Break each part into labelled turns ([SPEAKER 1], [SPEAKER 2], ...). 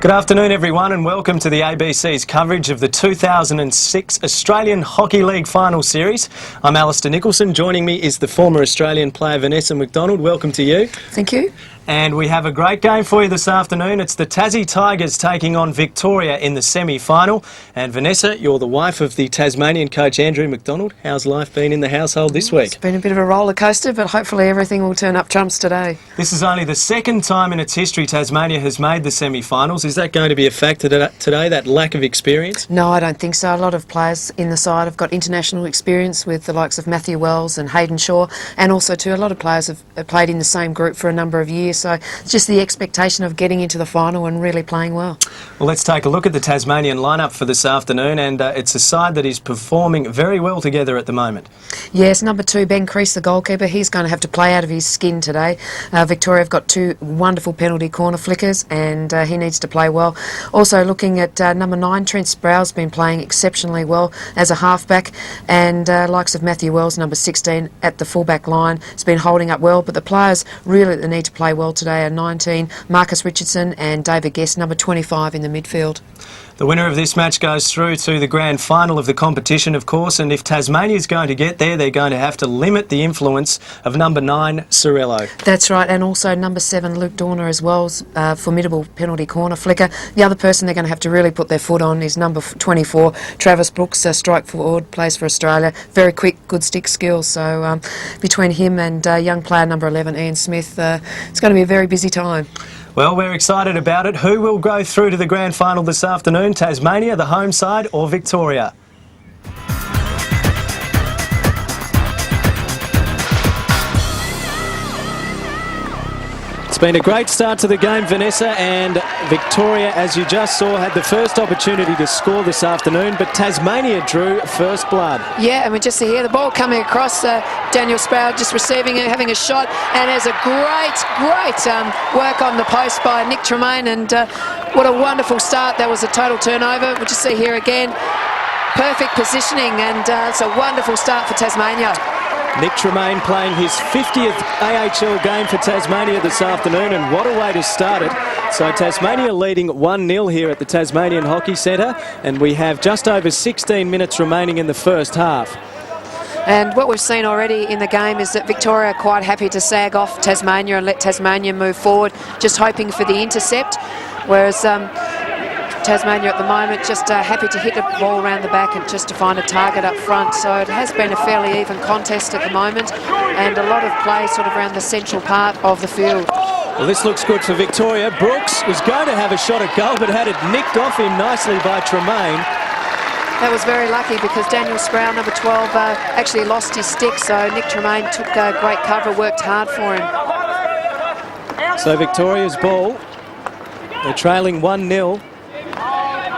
[SPEAKER 1] Good afternoon everyone and welcome to the ABC's coverage of the 2006 Australian Hockey League Final Series. I'm Alistair Nicholson. Joining me is the former Australian player Vanessa McDonald. Welcome to you.
[SPEAKER 2] Thank you.
[SPEAKER 1] And we have a great game for you this afternoon. It's the Tassie Tigers taking on Victoria in the semi-final. And Vanessa, you're the wife of the Tasmanian coach Andrew McDonald. How's life been in the household this week?
[SPEAKER 2] It's been a bit of a roller coaster, but hopefully everything will turn up trumps today.
[SPEAKER 1] This is only the second time in its history Tasmania has made the semi-finals. Is that going to be a factor today, that lack of experience?
[SPEAKER 2] No, I don't think so. A lot of players in the side have got international experience with the likes of Matthew Wells and Hayden Shaw, and also too, a lot of players have played in the same group for a number of years. So it's just the expectation of getting into the final and really playing well.
[SPEAKER 1] Well, let's take a look at the Tasmanian lineup for this afternoon, and it's a side that is performing very well together at the moment.
[SPEAKER 2] Yes, number 2, Ben Crease, the goalkeeper, he's going to have to play out of his skin today. Victoria have got 2 wonderful penalty corner flickers, and he needs to play well. Also looking at number 9, Trent Sproul's been playing exceptionally well as a halfback, and likes of Matthew Wells, number 16, at the fullback line, has been holding up well, but the players really that need to play well today are 19, Marcus Richardson, and David Guest, number 25, in the midfield.
[SPEAKER 1] The winner of this match goes through to the grand final of the competition, of course, and if Tasmania is going to get there, they're going to have to limit the influence of number 9, Sorello.
[SPEAKER 2] That's right, and also number 7, Luke Dorner as well, formidable penalty corner flicker. The other person they're going to have to really put their foot on is number 24, Travis Brooks, strike forward, plays for Australia. Very quick, good stick skills, so between him and young player number 11, Ian Smith, it's going to be a very busy time.
[SPEAKER 1] Well, we're excited about it. Who will go through to the grand final this afternoon? Tasmania, the home side, or Victoria? It's been a great start to the game, Vanessa, and Victoria, as you just saw, had the first opportunity to score this afternoon, but Tasmania drew first blood.
[SPEAKER 3] Yeah, and we just see here the ball coming across, Daniel Sproul just receiving it, having a shot, and there's a great work on the post by Nick Tremaine, and what a wonderful start. That was a total turnover. We just see here again, perfect positioning, and it's a wonderful start for Tasmania.
[SPEAKER 1] Nick Tremaine playing his 50th AHL game for Tasmania this afternoon, and what a way to start it. So Tasmania leading 1-0 here at the Tasmanian Hockey Centre, and we have just over 16 minutes remaining in the first half.
[SPEAKER 3] And what we've seen already in the game is that Victoria are quite happy to sag off Tasmania and let Tasmania move forward, just hoping for the intercept, whereas Tasmania at the moment just happy to hit the ball around the back and just to find a target up front. So it has been a fairly even contest at the moment, and a lot of play sort of around the central part of the field.
[SPEAKER 1] Well, this looks good for Victoria. Brooks was going to have a shot at goal, but had it nicked off him nicely by Tremaine.
[SPEAKER 3] That was very lucky because Daniel Sproul, number 12, actually lost his stick, so Nick Tremaine took great cover, worked hard for him.
[SPEAKER 1] So Victoria's ball. They're trailing 1-0.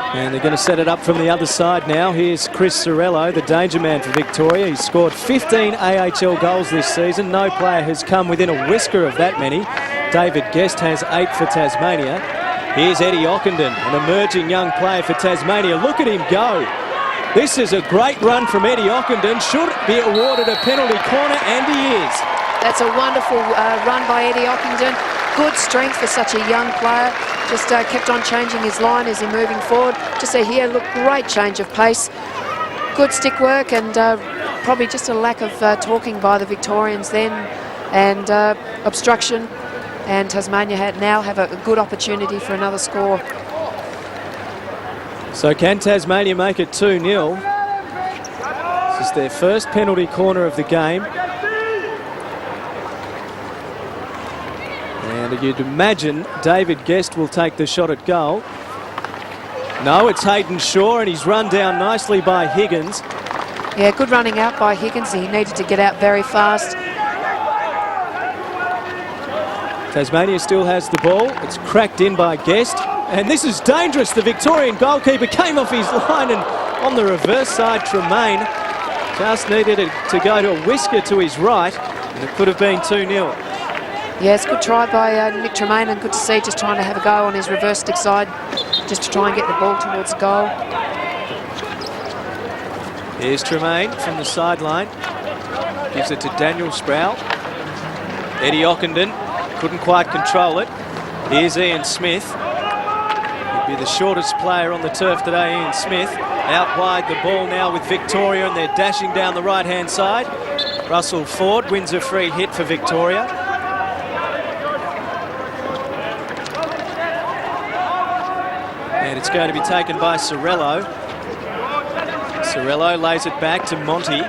[SPEAKER 1] And they're going to set it up from the other side now. Here's Chris Sorello, the danger man for Victoria. He's scored 15 AHL goals this season. No player has come within a whisker of that many. David Guest has 8 for Tasmania. Here's Eddie Ockenden, an emerging young player for Tasmania. Look at him go. This is a great run from Eddie Ockenden. Should be awarded a penalty corner, and he is.
[SPEAKER 3] That's a wonderful run by Eddie Ockenden. Good strength for such a young player. Just kept on changing his line as he moving forward. Just see here, look, great change of pace. Good stick work, and probably just a lack of talking by the Victorians then, and obstruction. And Tasmania now have a good opportunity for another score.
[SPEAKER 1] So can Tasmania make it 2-0? This is their first penalty corner of the game. And you'd imagine David Guest will take the shot at goal. No, it's Hayden Shaw, and he's run down nicely by Higgins.
[SPEAKER 3] Yeah, good running out by Higgins. He needed to get out very fast.
[SPEAKER 1] Tasmania still has the ball. It's cracked in by Guest. And this is dangerous. The Victorian goalkeeper came off his line, and on the reverse side, Tremaine just needed it to go to a whisker to his right, and it could have been 2-0.
[SPEAKER 3] Yes, good try by Nick Tremaine, and good to see just trying to have a go on his reverse stick side, just to try and get the ball towards the goal.
[SPEAKER 1] Here's Tremaine from the sideline. Gives it to Daniel Sproul. Eddie Ockenden couldn't quite control it. Here's Ian Smith. Be the shortest player on the turf today, Ian Smith. Out wide the ball now with Victoria, and they're dashing down the right-hand side. Russell Ford wins a free hit for Victoria. And it's going to be taken by Sorello. Sorello lays it back to Monty.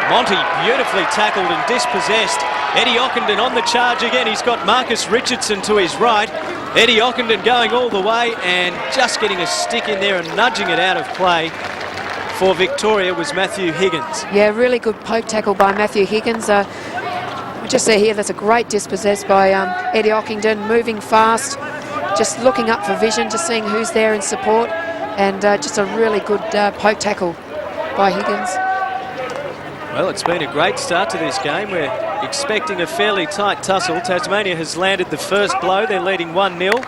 [SPEAKER 1] Monty beautifully tackled and dispossessed. Eddie Ockenden on the charge again. He's got Marcus Richardson to his right. Eddie Ockenden going all the way and just getting a stick in there and nudging it out of play for Victoria was Matthew Higgins.
[SPEAKER 3] Yeah, really good poke tackle by Matthew Higgins. We just see here that's a great dispossess by Eddie Ockenden, moving fast, just looking up for vision, just seeing who's there in support, and just a really good poke tackle by Higgins.
[SPEAKER 1] Well, it's been a great start to this game. We're expecting a fairly tight tussle. Tasmania has landed the first blow. They're leading 1-0.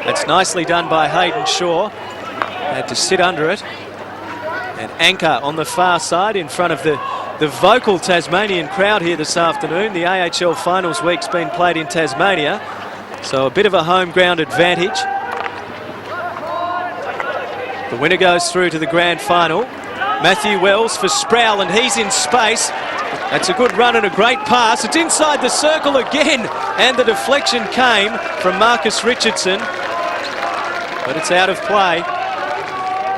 [SPEAKER 1] That's nicely done by Hayden Shaw. Had to sit under it. And anchor on the far side in front of the vocal Tasmanian crowd here this afternoon. The AHL Finals week's been played in Tasmania, so a bit of a home ground advantage. The winner goes through to the grand final. Matthew Wells for Sproul, and he's in space. That's a good run and a great pass. It's inside the circle again, and the deflection came from Marcus Richardson, but it's out of play.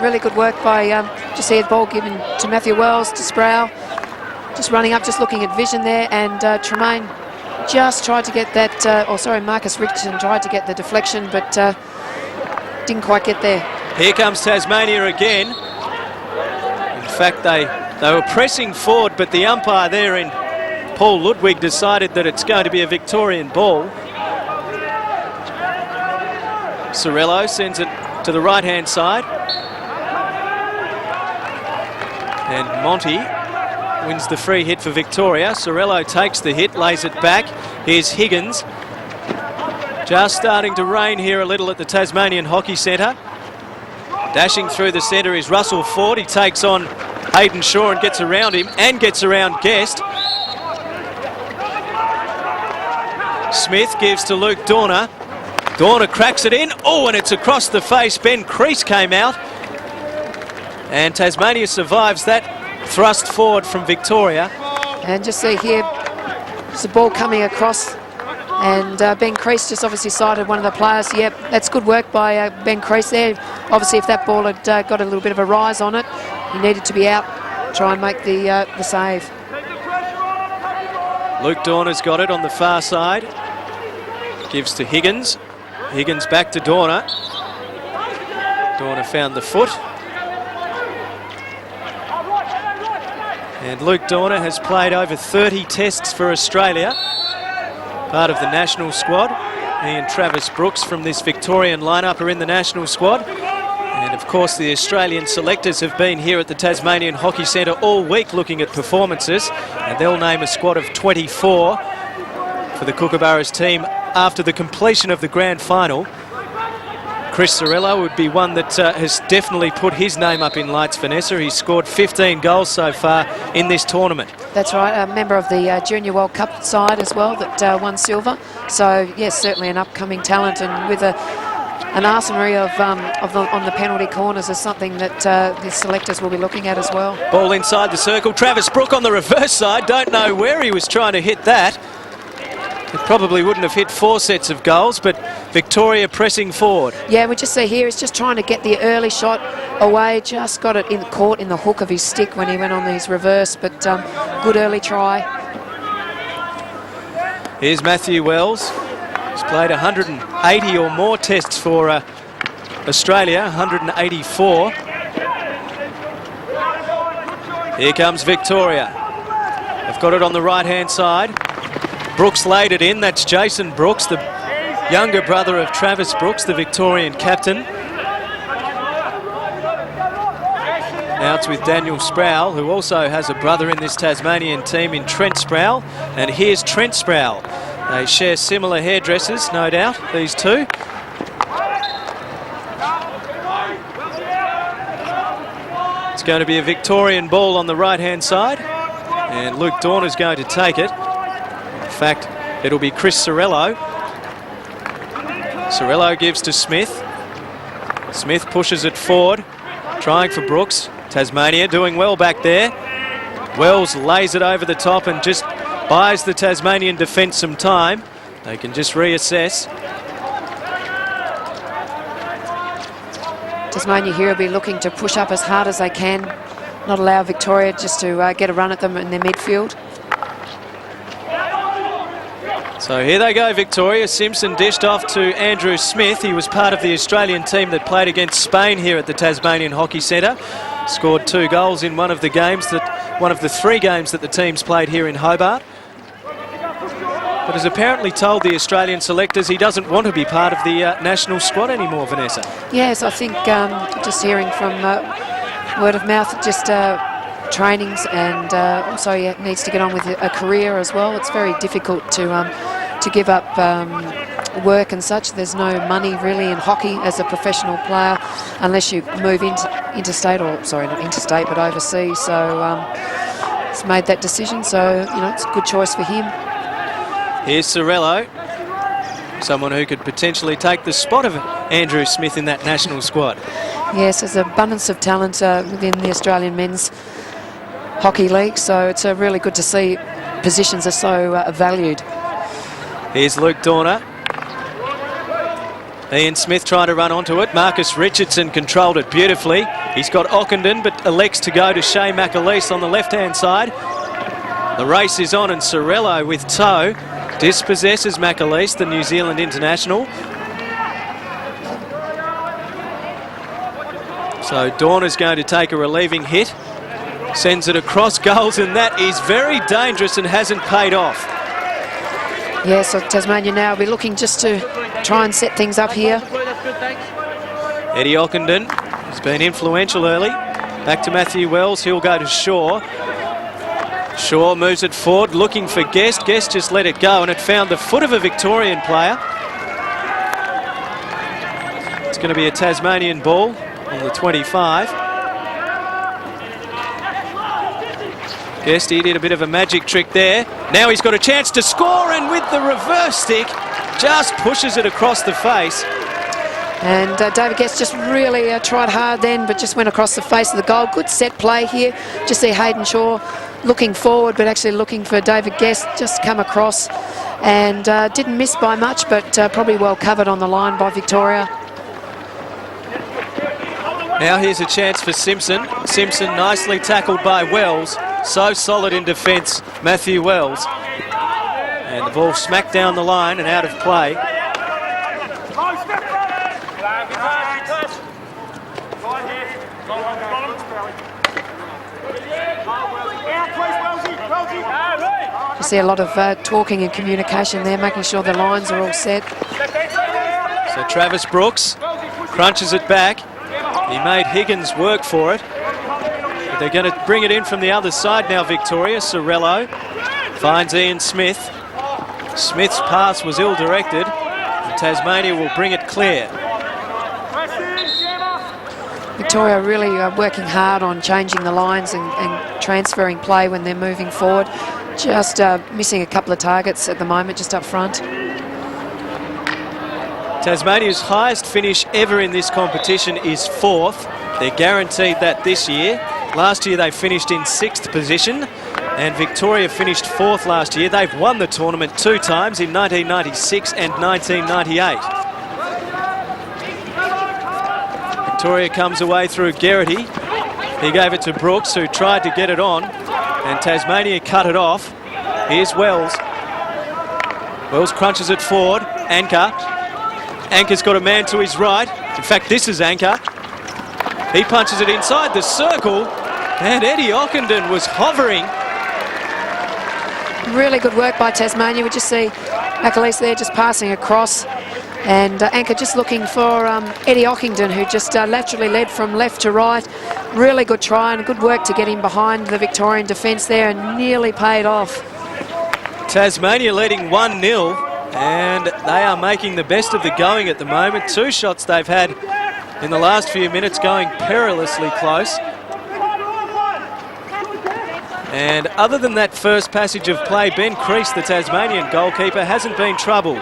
[SPEAKER 3] Really good work by, just see the ball given to Matthew Wells, to Sproul. Just running up, just looking at vision there, and Tremaine just tried to get that, Marcus Richardson tried to get the deflection, but didn't quite get there.
[SPEAKER 1] Here comes Tasmania again. In fact, they were pressing forward, but the umpire there in Paul Ludwig decided that it's going to be a Victorian ball. Sorello sends it to the right-hand side. And Monty wins the free hit for Victoria. Sorello takes the hit, lays it back. Here's Higgins. Just starting to rain here a little at the Tasmanian Hockey Centre. Dashing through the centre is Russell Ford. He takes on Hayden Shaw and gets around him and gets around Guest. Smith gives to Luke Dorner. Dorner cracks it in. Oh, and it's across the face. Ben Crease came out. And Tasmania survives that thrust forward from Victoria.
[SPEAKER 3] And just see here, just a ball coming across. And Ben Crease just obviously sighted one of the players. Yep, that's good work by Ben Crease there. Obviously, if that ball had got a little bit of a rise on it, he needed to be out, try and make the save.
[SPEAKER 1] Luke Dorner's got it on the far side. Gives to Higgins. Higgins back to Dorner. Dorner found the foot. And Luke Dorner has played over 30 tests for Australia. Part of the national squad. He and Travis Brooks from this Victorian lineup are in the national squad. And of course the Australian selectors have been here at the Tasmanian Hockey Centre all week looking at performances. And they'll name a squad of 24 for the Kookaburras team after the completion of the grand final. Chris Sorello would be one that has definitely put his name up in lights, Vanessa. He's scored 15 goals so far in this tournament.
[SPEAKER 3] That's right, a member of the Junior World Cup side as well that won silver. So, yes, certainly an upcoming talent, and with an arsenal of on the penalty corners is something that the selectors will be looking at as well.
[SPEAKER 1] Ball inside the circle. Travis Brook on the reverse side. Don't know where he was trying to hit that. It probably wouldn't have hit 4 sets of goals, but Victoria pressing forward.
[SPEAKER 3] Yeah, we just see here he's just trying to get the early shot away. Just got it caught in the hook of his stick when he went on his reverse, but good early try.
[SPEAKER 1] Here's Matthew Wells. He's played 180 or more tests for Australia, 184. Here comes Victoria. They've got it on the right-hand side. Brooks laid it in. That's Jason Brooks, the younger brother of Travis Brooks, the Victorian captain. Now it's with Daniel Sproul, who also has a brother in this Tasmanian team in Trent Sproul. And here's Trent Sproul. They share similar hairdressers, no doubt, these two. It's going to be a Victorian ball on the right-hand side. And Luke Dorner's going to take it. In fact, it'll be Chris Sorello. Sorello gives to Smith. Smith pushes it forward, trying for Brooks. Tasmania doing well back there. Wells lays it over the top and just buys the Tasmanian defence some time. They can just reassess.
[SPEAKER 3] Tasmania here will be looking to push up as hard as they can, not allow Victoria just to get a run at them in their midfield.
[SPEAKER 1] So here they go, Victoria. Simpson dished off to Andrew Smith. He was part of the Australian team that played against Spain here at the Tasmanian Hockey Centre. Scored 2 goals in one of the 3 games that the teams played here in Hobart. But has apparently told the Australian selectors he doesn't want to be part of the national squad anymore, Vanessa.
[SPEAKER 3] Yes, I think just hearing from word of mouth, just trainings, and also he needs to get on with a career as well. It's very difficult to give up work and such. There's no money really in hockey as a professional player unless you move interstate, or sorry, not interstate, but overseas. So he's made that decision. So it's a good choice for him.
[SPEAKER 1] Here's Sorello, someone who could potentially take the spot of Andrew Smith in that national squad.
[SPEAKER 3] Yes, there's an abundance of talent within the Australian Men's Hockey League, so it's really good to see positions are so valued.
[SPEAKER 1] Here's Luke Dorner. Ian Smith trying to run onto it. Marcus Richardson controlled it beautifully. He's got Ockenden, but elects to go to Shea McAleese on the left-hand side. The race is on, and Sorello with toe dispossesses McAleese, the New Zealand international. So Dorner's going to take a relieving hit. Sends it across goals, and that is very dangerous and hasn't paid off.
[SPEAKER 3] Yeah, so Tasmania now will be looking just to try and set things up here.
[SPEAKER 1] Eddie Ockenden has been influential early. Back to Matthew Wells. He'll go to Shaw. Shaw moves it forward, looking for Guest. Guest just let it go, and it found the foot of a Victorian player. It's going to be a Tasmanian ball on the 25. Guest, he did a bit of a magic trick there. Now he's got a chance to score, and with the reverse stick, just pushes it across the face.
[SPEAKER 3] And David Guest just really tried hard then, but just went across the face of the goal. Good set play here. Just see Hayden Shaw looking forward, but actually looking for David Guest, just come across, and didn't miss by much, but probably well covered on the line by Victoria.
[SPEAKER 1] Now here's a chance for Simpson. Simpson nicely tackled by Wells. So solid in defence, Matthew Wells. And the ball smacked down the line and out of play.
[SPEAKER 3] You see a lot of talking and communication there, making sure the lines are all set.
[SPEAKER 1] So Travis Brooks crunches it back. He made Higgins work for it. But they're going to bring it in from the other side now, Victoria. Sorello finds Ian Smith. Smith's pass was ill-directed, and Tasmania will bring it clear.
[SPEAKER 3] Victoria really working hard on changing the lines and transferring play when they're moving forward. Just missing a couple of targets at the moment, just up front.
[SPEAKER 1] Tasmania's highest finish ever in this competition is 4th. They're guaranteed that this year. Last year they finished in 6th position, and Victoria finished 4th last year. They've won the tournament 2 times, in 1996 and 1998. Victoria comes away through Geraghty. He gave it to Brooks, who tried to get it on, and Tasmania cut it off. Here's Wells. Wells crunches it forward. Anchor. Anchor's got a man to his right. In fact, this is Anchor. He punches it inside the circle, and Eddie Ockenden was hovering.
[SPEAKER 3] Really good work by Tasmania. We just see McAleese there just passing across, and Anchor just looking for Eddie Ockenden, who just laterally led from left to right. Really good try and good work to get him behind the Victorian defence there, and nearly paid off.
[SPEAKER 1] Tasmania leading 1-0, and they are making the best of the going at the moment. 2 shots they've had in the last few minutes, going perilously close. And other than that first passage of play, Ben Crease, the Tasmanian goalkeeper, hasn't been troubled.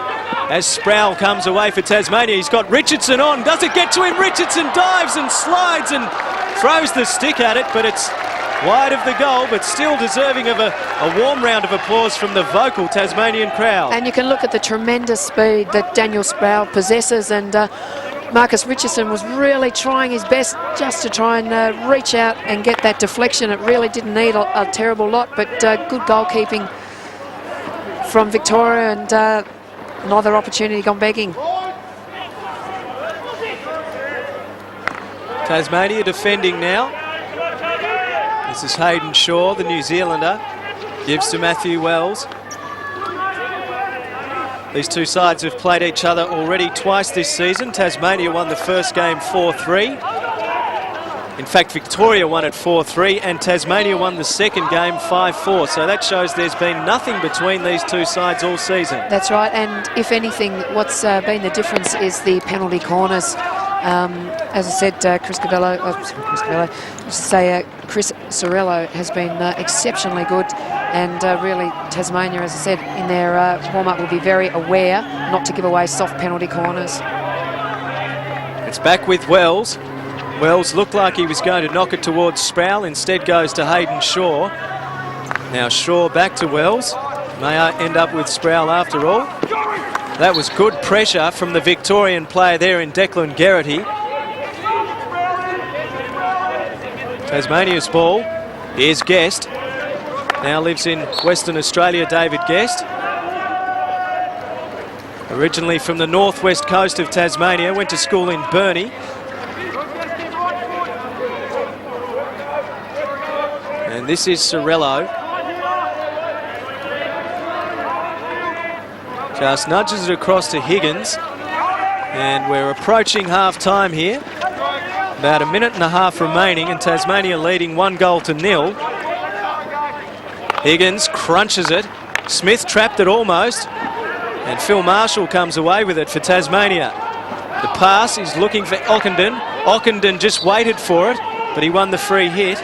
[SPEAKER 1] as Sproul comes away for Tasmania. He's got Richardson on. Does it get to him? Richardson dives and slides and throws the stick at it, but it's wide of the goal, but still deserving of a warm round of applause from the vocal Tasmanian crowd.
[SPEAKER 3] And you can look at the tremendous speed that Daniel Sproul possesses, and Marcus Richardson was really trying his best just to try and reach out and get that deflection. It really didn't need a terrible lot, but good goalkeeping from Victoria, and another opportunity gone begging.
[SPEAKER 1] Tasmania defending now. This is Hayden Shaw, the New Zealander. Gives to Matthew Wells. These two sides have played each other already twice this season. Tasmania won the first game 4-3. In fact, Victoria won it 4-3 and Tasmania won the second game 5-4. So that shows there's been nothing between these two sides all season.
[SPEAKER 3] That's right, and if anything, what's been the difference is the penalty corners. As I said, Chris Sorello has been exceptionally good, and really Tasmania, as I said, in their warm-up will be very aware not to give away soft penalty corners.
[SPEAKER 1] It's back with Wells. Wells looked like he was going to knock it towards Sproul, instead goes to Hayden Shaw. Now Shaw back to Wells. May end up with Sproul after all. That was good pressure from the Victorian player there in Declan Geraghty. Tasmania's ball. Here's Guest. Now lives in Western Australia, David Guest. Originally from the northwest coast of Tasmania, went to school in Burnie. And this is Sorello. Just nudges it across to Higgins. And we're approaching half-time here. About a minute and a half remaining, and Tasmania leading 1-0. Higgins crunches it. Smith trapped it almost. And Phil Marshall comes away with it for Tasmania. The pass is looking for Ockenden. Ockenden just waited for it, but he won the free hit.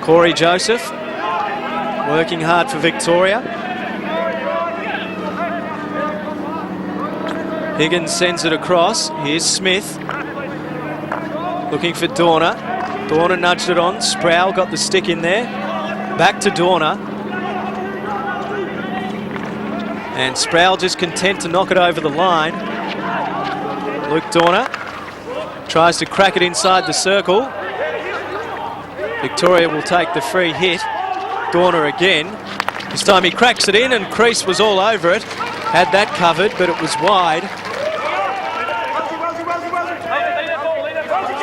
[SPEAKER 1] Corey Joseph working hard for Victoria. Higgins sends it across. Here's Smith. Looking for Dorner. Dorner nudged it on. Sproul got the stick in there. Back to Dorner. And Sproul just content to knock it over the line. Luke Dorner tries to crack it inside the circle. Victoria will take the free hit. Dorner again. This time he cracks it in, and Crease was all over it. Had that covered, but it was wide.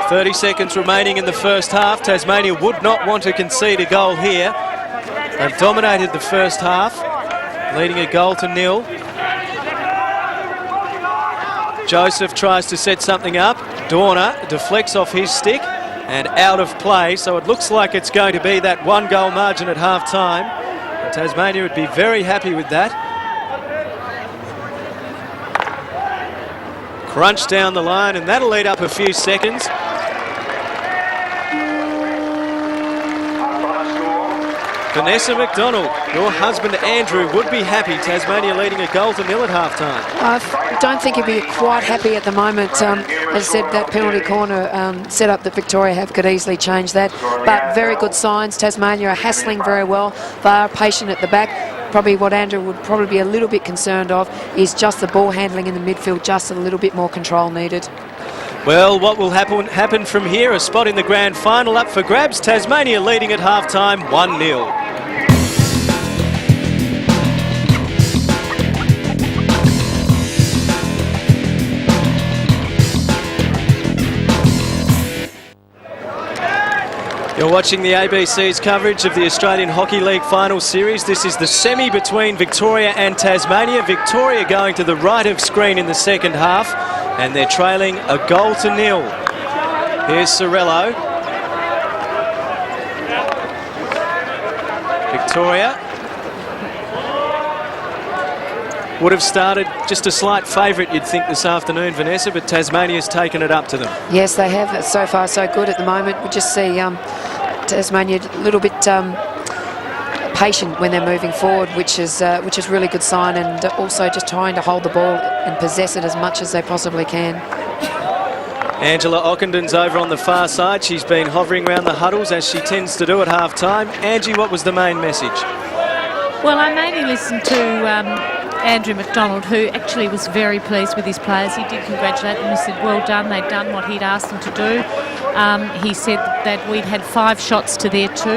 [SPEAKER 1] 30 seconds remaining in the first half. Tasmania would not want to concede a goal here. They've dominated the first half, leading 1-0. Joseph tries to set something up. Dorner deflects off his stick and out of play, so it looks like it's going to be that 1-goal margin at half-time. And Tasmania would be very happy with that. Crunch down the line, and that'll lead up a few seconds. Vanessa McDonald, your husband Andrew would be happy. Tasmania leading 1-0 at half-time.
[SPEAKER 3] I don't think he'd be quite happy at the moment. As I said, that penalty corner setup that Victoria have could easily change that. But very good signs. Tasmania are hassling very well. They are patient at the back. Probably what Andrew would probably be a little bit concerned of is just the ball handling in the midfield, just a little bit more control needed.
[SPEAKER 1] Well, what will happen from here? A spot in the grand final up for grabs. Tasmania leading at half-time 1-0. You're watching the ABC's coverage of the Australian Hockey League Final Series. This is the semi between Victoria and Tasmania. Victoria going to the right of screen in the second half, and they're trailing 1-0. Here's Sorello. Victoria would have started just a slight favourite, you'd think, this afternoon, Vanessa, but Tasmania's taken it up to them.
[SPEAKER 3] Yes, they have. So far, so good at the moment. We just see Tasmania a little bit patient when they're moving forward, which is really good sign, and also just trying to hold the ball and possess it as much as they possibly can.
[SPEAKER 1] Angela Ockenden's over on the far side. She's been hovering around the huddles as she tends to do at half-time. Angie, what was the main message?
[SPEAKER 4] Well, I mainly listened to Andrew McDonald, who actually was very pleased with his players. He did congratulate them. He said, well done, they'd done what he'd asked them to do. He said that we'd had 5 shots to their 2.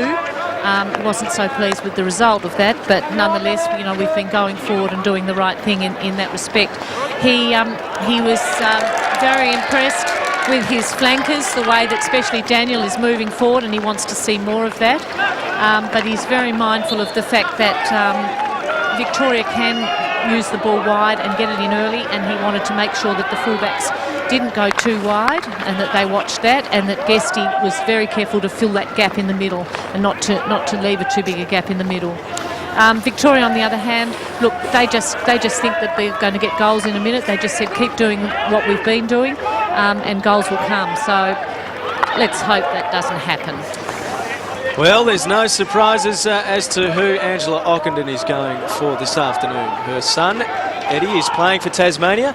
[SPEAKER 4] He wasn't so pleased with the result of that, but nonetheless, you know, we've been going forward and doing the right thing in that respect. He was very impressed with his flankers, the way that especially Daniel is moving forward, and he wants to see more of that. But he's very mindful of the fact that Victoria can use the ball wide and get it in early, and he wanted to make sure that the fullbacks didn't go too wide and that they watched that, and that Guesty was very careful to fill that gap in the middle and not to leave a too big a gap in the middle. Victoria, on the other hand, look, they just think that they're going to get goals in a minute. They just said keep doing what we've been doing, and goals will come. So let's hope that doesn't happen.
[SPEAKER 1] Well, there's no surprises as to who Angela Ockenden is going for this afternoon. Her son, Eddie, is playing for Tasmania.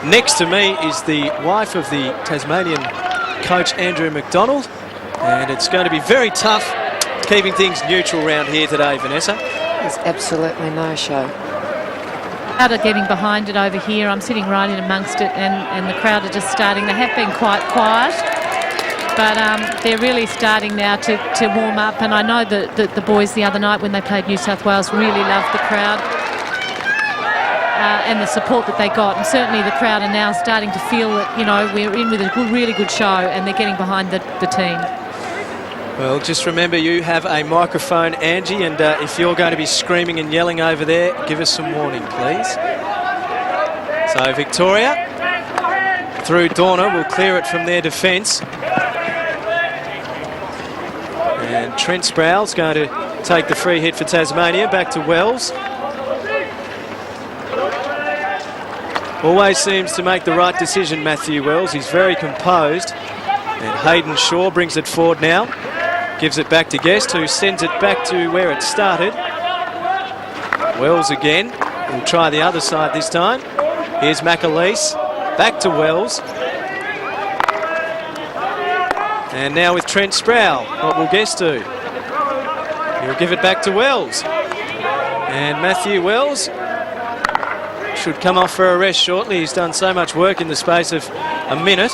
[SPEAKER 1] Next to me is the wife of the Tasmanian coach, Andrew McDonald. And it's going to be very tough keeping things neutral around here today, Vanessa.
[SPEAKER 3] There's absolutely no show.
[SPEAKER 4] Crowd are getting behind it over here. I'm sitting right in amongst it, and the crowd are just starting. They have been quite quiet, but they're really starting now to warm up. And I know that the boys the other night when they played New South Wales really loved the crowd and the support that they got. And certainly the crowd are now starting to feel that, you know, we're in with a really good show, and they're getting behind the team.
[SPEAKER 1] Well, just remember you have a microphone, Angie, and if you're going to be screaming and yelling over there, give us some warning, please. So Victoria, through Dorner, will clear it from their defence. And Trent Sproul's going to take the free hit for Tasmania, back to Wells. Always seems to make the right decision, Matthew Wells. He's very composed. And Hayden Shaw brings it forward now. Gives it back to Guest, who sends it back to where it started. Wells again. We'll try the other side this time. Here's McAleese. Back to Wells. And now with Trent Sproul. What will Guest do? He'll give it back to Wells. And Matthew Wells should come off for a rest shortly. He's done so much work in the space of a minute.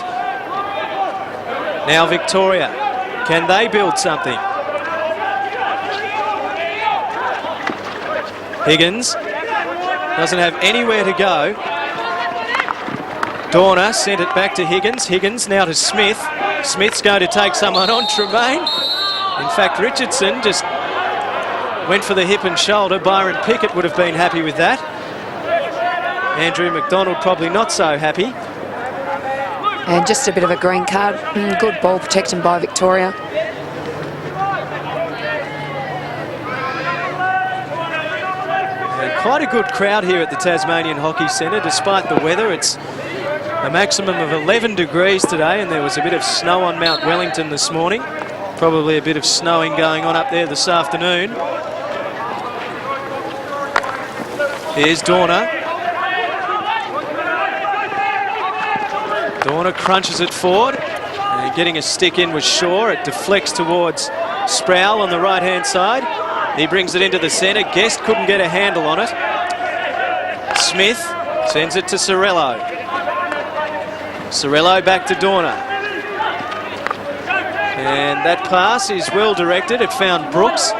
[SPEAKER 1] Now Victoria. Can they build something? Higgins doesn't have anywhere to go. Dorner sent it back to Higgins. Higgins now to Smith. Smith's going to take someone on Tremaine. In fact, Richardson just went for the hip and shoulder. Byron Pickett would have been happy with that. Andrew McDonald probably not so happy.
[SPEAKER 3] And just a bit of a green card. Good ball protection by Victoria.
[SPEAKER 1] And quite a good crowd here at the Tasmanian Hockey Centre, despite the weather. It's a maximum of 11 degrees today, and there was a bit of snow on Mount Wellington this morning. Probably a bit of snowing going on up there this afternoon. Here's Dorner. Dorner crunches it forward, and getting a stick in was Shaw. It deflects towards Sproul on the right-hand side. He brings it into the centre. Guest couldn't get a handle on it. Smith sends it to Sorello. Sorello back to Dorner. And that pass is well directed. It found Brooks.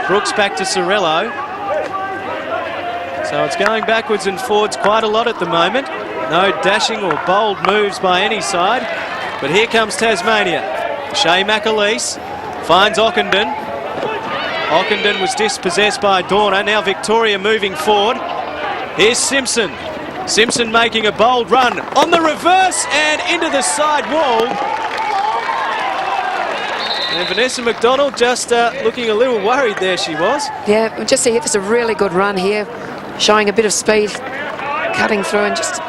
[SPEAKER 1] Brooks back to Sorello. So it's going backwards and forwards quite a lot at the moment. No dashing or bold moves by any side. But here comes Tasmania. Shea McAleese finds Ockenden. Ockenden was dispossessed by Dorner. Now Victoria moving forward. Here's Simpson. Simpson making a bold run on the reverse and into the side wall. And Vanessa McDonald just looking a little worried there, she was.
[SPEAKER 3] Yeah, we'll just see if it's a really good run here. Showing a bit of speed. Cutting through and just...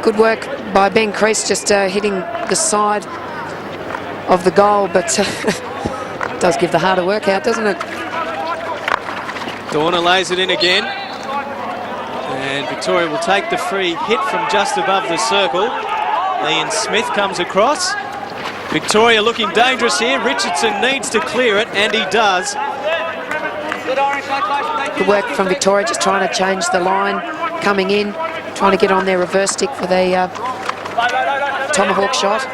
[SPEAKER 3] Good work by Ben Crease, just hitting the side of the goal, but it does give the harder work out, doesn't it?
[SPEAKER 1] Dorner lays it in again. And Victoria will take the free hit from just above the circle. Ian Smith comes across. Victoria looking dangerous here. Richardson needs to clear it, and he does.
[SPEAKER 3] Good work from Victoria, just trying to change the line, coming in, trying to get on their reverse stick for the tomahawk shot.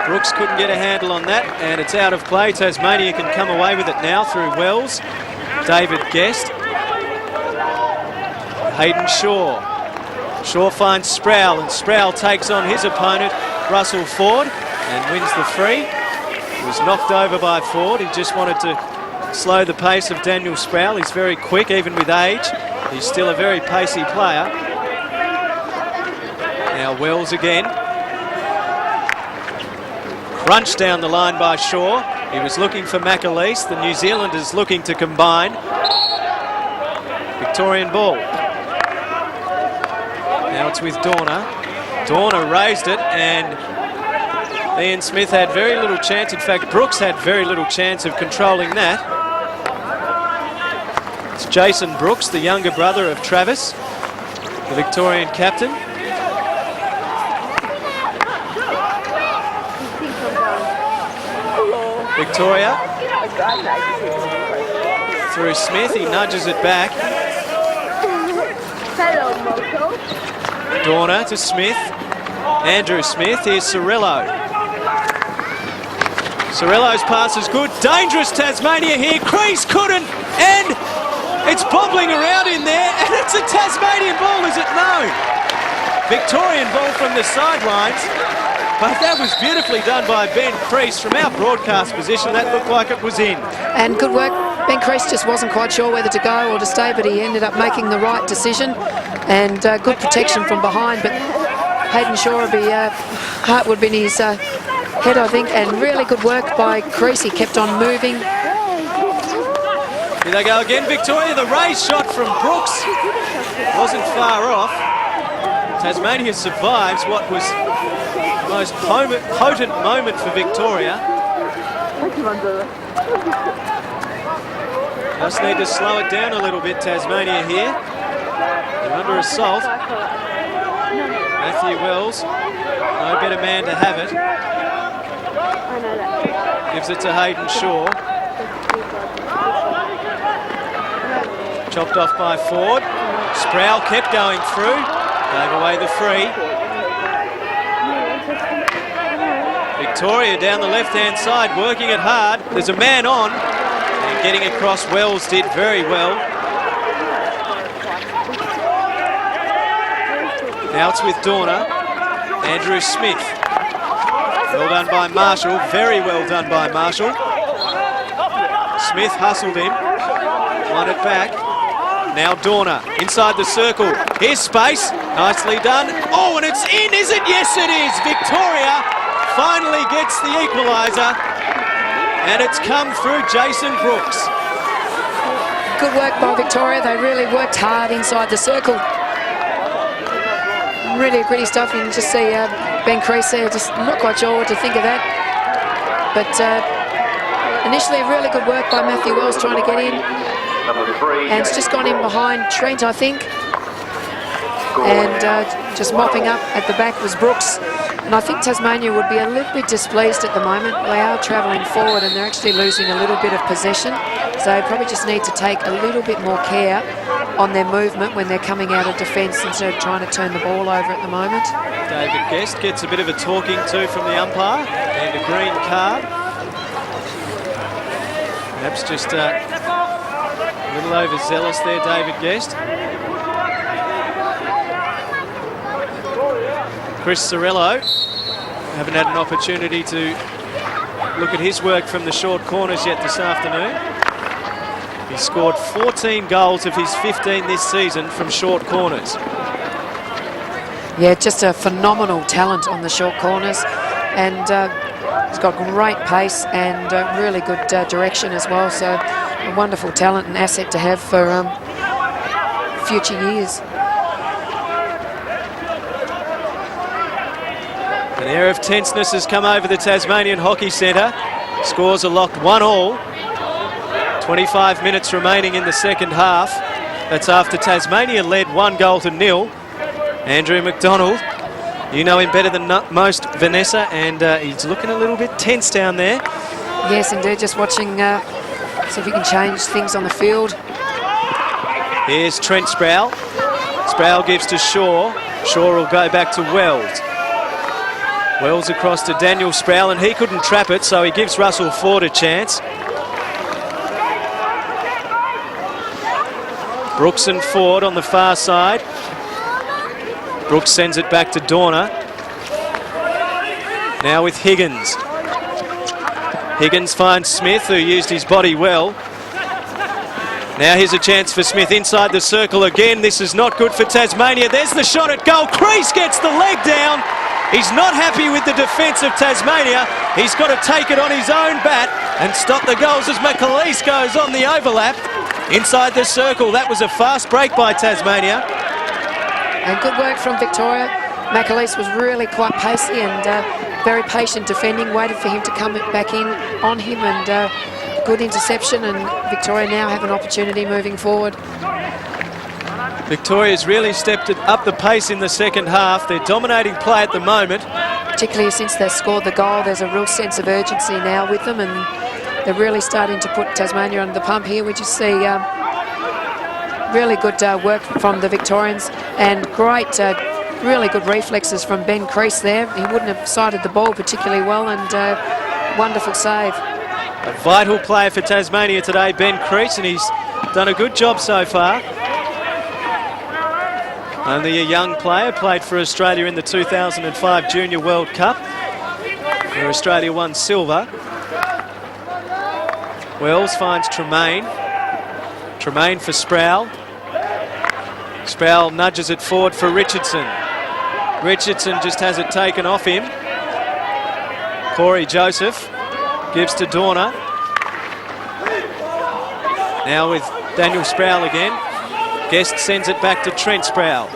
[SPEAKER 1] Brooks couldn't get a handle on that, and it's out of play. Tasmania can come away with it now through Wells. David Guest. Hayden Shaw. Shaw finds Sproul, and Sproul takes on his opponent, Russell Ford, and wins the free. He was knocked over by Ford. He just wanted to slow the pace of Daniel Sproul. He's very quick, even with age. He's still a very pacey player. Now Wells again. Crunched down the line by Shaw. He was looking for McAleese. The New Zealanders looking to combine. Victorian ball. Now it's with Dorner. Dorner raised it, and Ian Smith had very little chance. In fact, Brooks had very little chance of controlling that. It's Jason Brooks, the younger brother of Travis, the Victorian captain. Victoria through Smith, he nudges it back. Dorner to Smith. Andrew Smith, here's Cirillo. Cirillo's pass is good. Dangerous Tasmania here. Crease couldn't, and it's bobbling around in there, and it's a Tasmanian ball, is it? No. Victorian ball from the sidelines. But that was beautifully done by Ben Crease. From our broadcast position, that looked like it was in.
[SPEAKER 3] And good work. Ben Crease just wasn't quite sure whether to go or to stay, but he ended up making the right decision. And good protection from behind. But Hayden Shaw would be, heart would be in his head, I think. And really good work by Crease. He kept on moving.
[SPEAKER 1] Here they go again, Victoria. The raised shot from Brooks wasn't far off. Tasmania survives what was the most potent moment for Victoria. Just need to slow it down a little bit, Tasmania here. They're under assault. Matthew Wells, no better man to have it. Gives it to Hayden Shaw. Chopped off by Ford. Sproul kept going through. Gave away the free. Victoria down the left-hand side, working it hard. There's a man on, and getting across Wells did very well. Now it's with Dorner. Andrew Smith. Well done by Marshall, very well done by Marshall. Smith hustled him, won it back. Now Dorner, inside the circle. Here's space, nicely done. Oh, and it's in, is it? Yes, it is. Victoria finally gets the equaliser, and it's come through Jason Brooks.
[SPEAKER 3] Good work by Victoria. They really worked hard inside the circle. Really gritty stuff. You can just see Ben Crease there, just not quite sure what to think of that. But initially, really good work by Matthew Wells trying to get in. And it's just gone in behind Trent, I think. And just mopping up at the back was Brooks. And I think Tasmania would be a little bit displeased at the moment. They are travelling forward and they're actually losing a little bit of possession. So they probably just need to take a little bit more care on their movement when they're coming out of defence instead of trying to turn the ball over at the moment.
[SPEAKER 1] David Guest gets a bit of a talking to from the umpire and a green card. Perhaps just a little overzealous there, David Guest. Chris Cirillo, haven't had an opportunity to look at his work from the short corners yet this afternoon. He scored 14 goals of his 15 this season from short corners.
[SPEAKER 3] Yeah, just a phenomenal talent on the short corners, and he's got great pace and really good direction as well. So a wonderful talent and asset to have for future years.
[SPEAKER 1] An air of tenseness has come over the Tasmanian Hockey Centre. Scores are locked 1-1. 25 minutes remaining in the second half. That's after Tasmania led 1-0. Andrew McDonald, you know him better than most, Vanessa, and he's looking a little bit tense down there.
[SPEAKER 3] Yes, indeed. Just watching, see if he can change things on the field.
[SPEAKER 1] Here's Trent Sproul. Sproul gives to Shaw. Shaw will go back to Wells. Wells across to Daniel Sproul, and he couldn't trap it, so he gives Russell Ford a chance. Brooks and Ford on the far side. Brooks sends it back to Dorner. Now with Higgins. Higgins finds Smith, who used his body well. Now here's a chance for Smith inside the circle again. This is not good for Tasmania. There's the shot at goal. Crease gets the leg down. He's not happy with the defence of Tasmania. He's got to take it on his own bat and stop the goals as McAleese goes on the overlap. Inside the circle, that was a fast break by Tasmania.
[SPEAKER 3] And good work from Victoria. McAleese was really quite pacey and very patient defending, waited for him to come back in on him, and good interception, and Victoria now have an opportunity moving forward.
[SPEAKER 1] Victoria's really stepped it up the pace in the second half. They're dominating play at the moment.
[SPEAKER 3] Particularly since they scored the goal, there's a real sense of urgency now with them, and they're really starting to put Tasmania under the pump here. We just see really good work from the Victorians, and great, really good reflexes from Ben Crease there. He wouldn't have sighted the ball particularly well, and wonderful save.
[SPEAKER 1] A vital player for Tasmania today, Ben Crease, and he's done a good job so far. Only a young player, played for Australia in the 2005 Junior World Cup, where Australia won silver. Wells finds Tremaine. Tremaine for Sproul. Sproul nudges it forward for Richardson. Richardson just has it taken off him. Corey Joseph gives to Dorner. Now with Daniel Sproul again. Guest sends it back to Trent Sproul.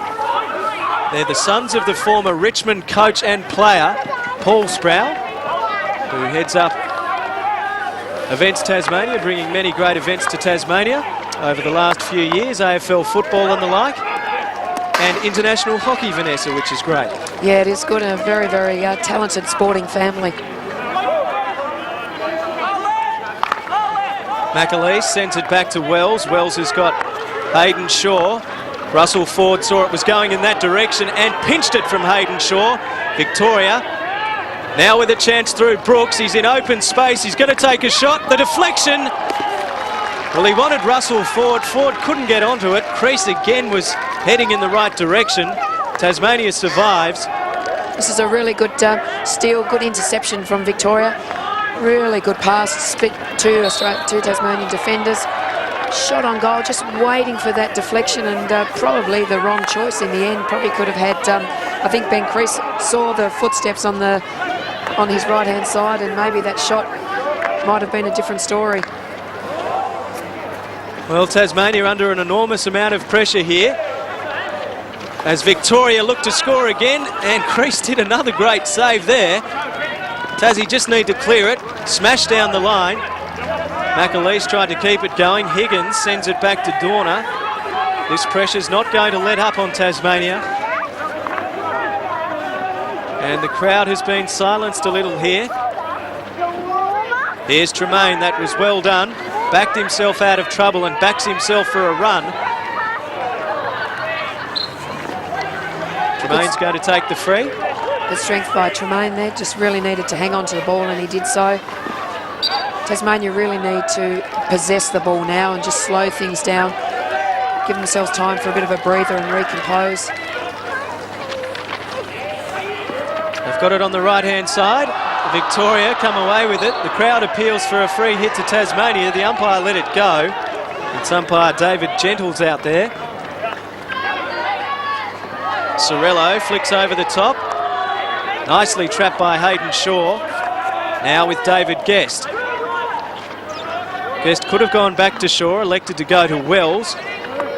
[SPEAKER 1] They're the sons of the former Richmond coach and player, Paul Sproul, who heads up Events Tasmania, bringing many great events to Tasmania over the last few years, AFL football and the like, and international hockey, Vanessa, which is great.
[SPEAKER 3] Yeah, it is good, and a very, very talented sporting family.
[SPEAKER 1] McAleese sends it back to Wells. Wells has got Hayden Shaw. Russell Ford saw it was going in that direction and pinched it from Hayden Shaw. Victoria now with a chance through Brooks. He's in open space. He's going to take a shot. The deflection. Well, he wanted Russell Ford. Ford couldn't get onto it. Crease again was heading in the right direction. Tasmania survives.
[SPEAKER 3] This is a really good steal, good interception from Victoria. Really good pass, split to Tasmanian defenders. Shot on goal, just waiting for that deflection, and probably the wrong choice in the end. Probably could have had, I think Ben Crease saw the footsteps on his right-hand side, and maybe that shot might have been a different story.
[SPEAKER 1] Well, Tasmania under an enormous amount of pressure here as Victoria looked to score again, and Crease did another great save there. Tassie just need to clear it, smash down the line. McAleese tried to keep it going. Higgins sends it back to Dorner. This pressure's not going to let up on Tasmania. And the crowd has been silenced a little here. Here's Tremaine, that was well done. Backed himself out of trouble and backs himself for a run. Tremaine's going to take the free.
[SPEAKER 3] The strength by Tremaine there, just really needed to hang on to the ball, and he did so. Tasmania really need to possess the ball now and just slow things down, give themselves time for a bit of a breather and recompose.
[SPEAKER 1] They've got it on the right-hand side. Victoria come away with it. The crowd appeals for a free hit to Tasmania. The umpire let it go. It's umpire David Gentles out there. Sorello flicks over the top. Nicely trapped by Hayden Shaw. Now with David Guest. Guest could have gone back to Shaw, elected to go to Wells.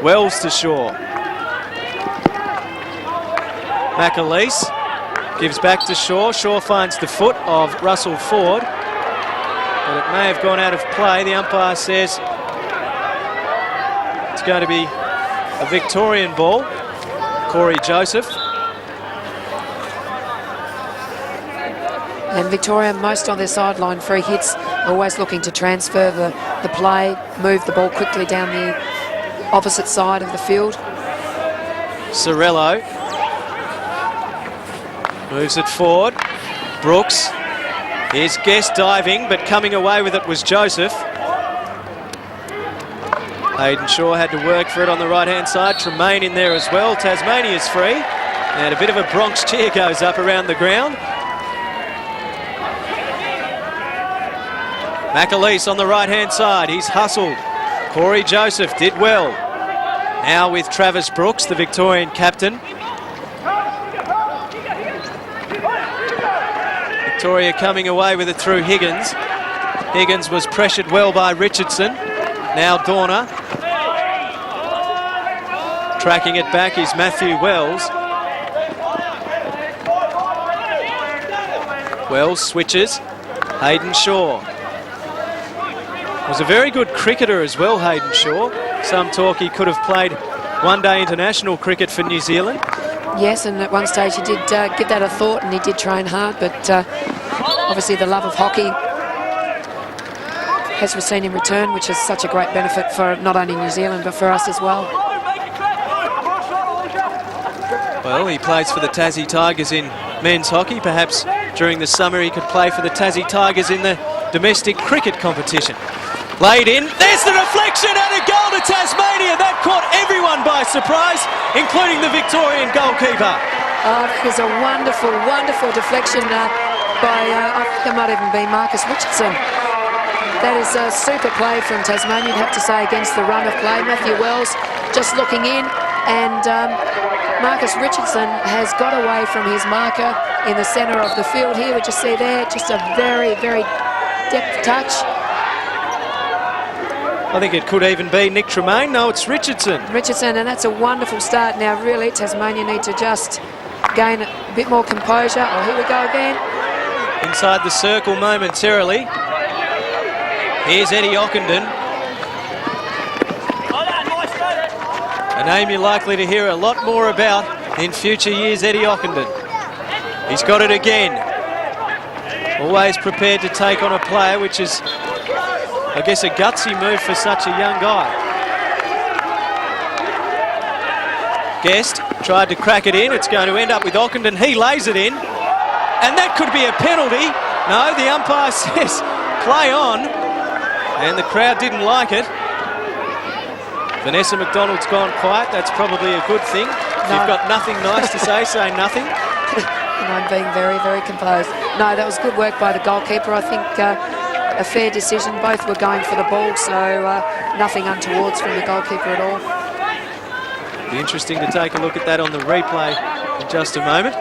[SPEAKER 1] Wells to Shaw. McAleese gives back to Shaw. Shaw finds the foot of Russell Ford, but it may have gone out of play. The umpire says It's going to be a Victorian ball. Corey Joseph.
[SPEAKER 3] And Victoria, most on their sideline free hits, always looking to transfer the play, move the ball quickly down the opposite side of the field.
[SPEAKER 1] Sorello moves it forward. Brooks. Here's Guest diving, but coming away with it was Joseph. Hayden Shaw had to work for it on the right-hand side. Tremaine in there as well. Tasmania's free. And a bit of a Bronx cheer goes up around the ground. McAleese on the right-hand side. He's hustled. Corey Joseph did well. Now with Travis Brooks, the Victorian captain. Victoria coming away with it through Higgins. Higgins was pressured well by Richardson. Now Dorner. Tracking it back is Matthew Wells. Wells switches. Hayden Shaw. Was a very good cricketer as well, Hayden Shaw. Some talk he could have played one-day international cricket for New Zealand.
[SPEAKER 3] Yes, and at one stage he did give that a thought, and he did train hard, but obviously the love of hockey has seen in return, which is such a great benefit for not only New Zealand but for us as well.
[SPEAKER 1] Well, he plays for the Tassie Tigers in men's hockey. Perhaps during the summer he could play for the Tassie Tigers in the domestic cricket competition. Laid in, there's the deflection and a goal to Tasmania. That caught everyone by surprise, including the Victorian goalkeeper.
[SPEAKER 3] Oh, that was a wonderful, wonderful deflection by, I think it might even be Marcus Richardson. That is a super play from Tasmania, you'd have to say, against the run of play. Matthew Wells just looking in, and Marcus Richardson has got away from his marker in the centre of the field here. We just see there, just a very, very depth touch.
[SPEAKER 1] I think it could even be Nick Tremaine. No, it's Richardson.
[SPEAKER 3] Richardson, and that's a wonderful start. Now, really, Tasmania need to just gain a bit more composure. Oh, here we go again.
[SPEAKER 1] Inside the circle momentarily. Here's Eddie Ockenden. A name you're likely to hear a lot more about in future years, Eddie Ockenden. He's got it again. Always prepared to take on a player, which is, I guess, a gutsy move for such a young guy. Guest tried to crack it in. It's going to end up with Ockenden. He lays it in. And that could be a penalty. No, the umpire says play on. And the crowd didn't like it. Vanessa McDonald's gone quiet. That's probably a good thing. If you've got nothing nice to say, say nothing.
[SPEAKER 3] And I'm being very, very composed. No, that was good work by the goalkeeper. I think a fair decision. Both were going for the ball, so nothing untowards from the goalkeeper at all.
[SPEAKER 1] Be interesting to take a look at that on the replay in just a moment.